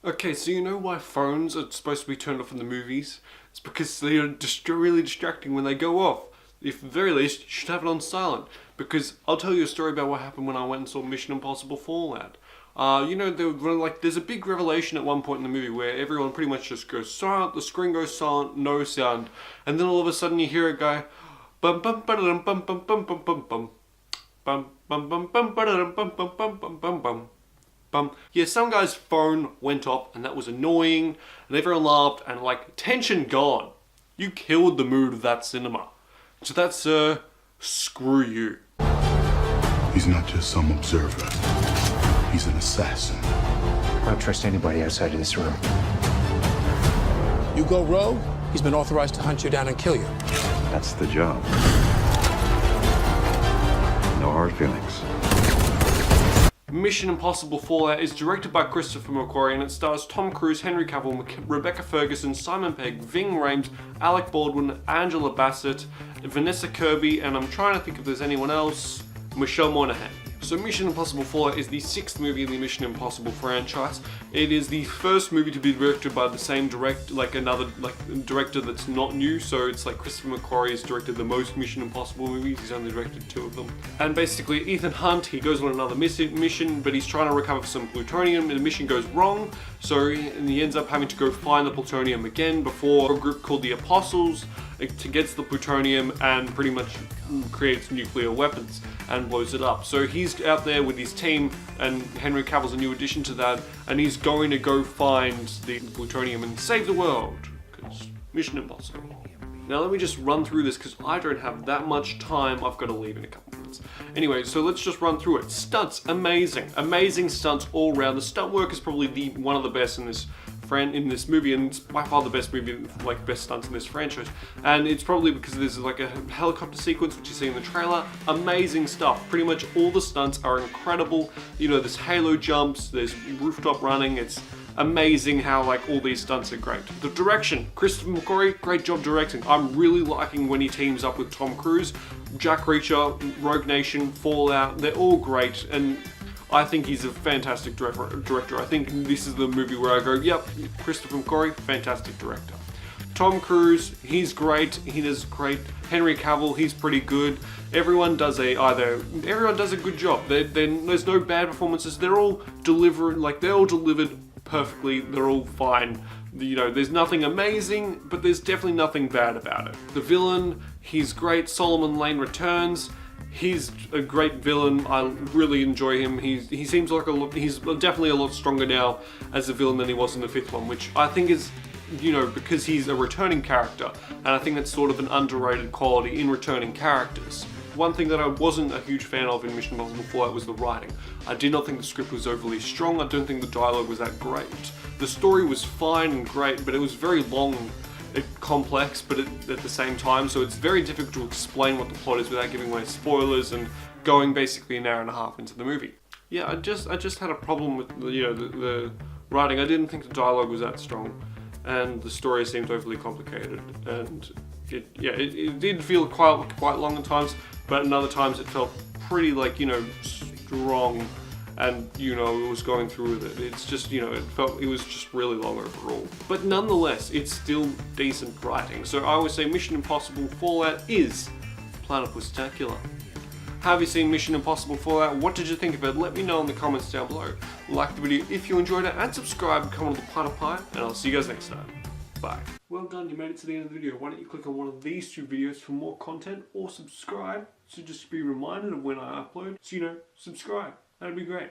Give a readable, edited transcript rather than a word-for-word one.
Okay, so you know why phones are supposed to be turned off in the movies? It's because they are really distracting when they go off. If at the very least, you should have it on silent. Because I'll tell you a story about what happened when I went and saw Mission Impossible Fallout. There's a big revelation at one point in the movie where everyone pretty much just goes silent, the screen goes silent, no sound, and then all of a sudden you hear a guy bum bum bum bum bum bum bum bum bum bum bum bum bum bum bum bum bum bum. Yeah, some guy's phone went off and that was annoying and everyone laughed and like, tension gone. You killed the mood of that cinema. So that, sir, screw you. He's not just some observer. He's an assassin. I don't trust anybody outside of this room. You go rogue, he's been authorized to hunt you down and kill you. That's the job. No hard feelings. Mission Impossible Fallout is directed by Christopher McQuarrie and it stars Tom Cruise, Henry Cavill, Rebecca Ferguson, Simon Pegg, Ving Rhames, Alec Baldwin, Angela Bassett, Vanessa Kirby, and I'm trying to think if there's anyone else, Michelle Monaghan. So Mission Impossible Fallout is the 6th movie in the Mission Impossible franchise. It is the first movie to be directed by the same director that's not new. So it's like Christopher McQuarrie has directed the most Mission Impossible movies. He's only directed 2 of them. And basically Ethan Hunt, he goes on another mission, but he's trying to recover some plutonium and the mission goes wrong. So he ends up having to go find the plutonium again before a group called the Apostles gets the plutonium and pretty much creates nuclear weapons and blows it up. So he's out there with his team and Henry Cavill's a new addition to that and he's going to go find the plutonium and save the world because Mission Impossible. Now let me just run through this because I don't have that much time. I've got to leave in a couple minutes. Anyway, so let's just run through it. Stunts, amazing. Amazing stunts all around. The stunt work is probably one of the best in this movie, and it's by far the best movie, like best stunts in this franchise. And it's probably because there's like a helicopter sequence which you see in the trailer. Amazing stuff. Pretty much all the stunts are incredible. You know, there's halo jumps, there's rooftop running. It's amazing how like all these stunts are great. The direction, Christopher McQuarrie, great job directing. I'm really liking when he teams up with Tom Cruise. Jack Reacher, Rogue Nation, Fallout, they're all great, and I think he's a fantastic director. I think this is the movie where I go, yep, Christopher McQuarrie, fantastic director. Tom Cruise, he's great, he does great. Henry Cavill, he's pretty good. Everyone does a good job. There's no bad performances. They're all delivered perfectly. They're all fine. You know, there's nothing amazing, but there's definitely nothing bad about it. The villain, he's great. Solomon Lane returns. He's a great villain. I really enjoy him. He seems like he's definitely a lot stronger now as a villain than he was in the 5th one, which I think is, you know, because he's a returning character, and I think that's sort of an underrated quality in returning characters. One thing that I wasn't a huge fan of in Mission Impossible Fallout was the writing. I did not think the script was overly strong. I don't think the dialogue was that great. The story was fine and great, but it was very long and complex, but at the same time, so it's very difficult to explain what the plot is without giving away spoilers and going basically an hour and a half into the movie. Yeah, I just had a problem with the writing. I didn't think the dialogue was that strong, and the story seemed overly complicated, and it did feel quite long at times, but at other times it felt pretty strong, and it was going through with it. It's just, it was just really long overall. But nonetheless, it's still decent writing. So I would say Mission Impossible Fallout is Platypus-tacular. Have you seen Mission Impossible Fallout? What did you think of it? Let me know in the comments down below. Like the video if you enjoyed it, and subscribe and comment on the Platypie, and I'll see you guys next time. Bye. Well done, you made it to the end of the video. Why don't you click on one of these 2 videos for more content, or subscribe, so just to be reminded of when I upload. So subscribe. That'd be great.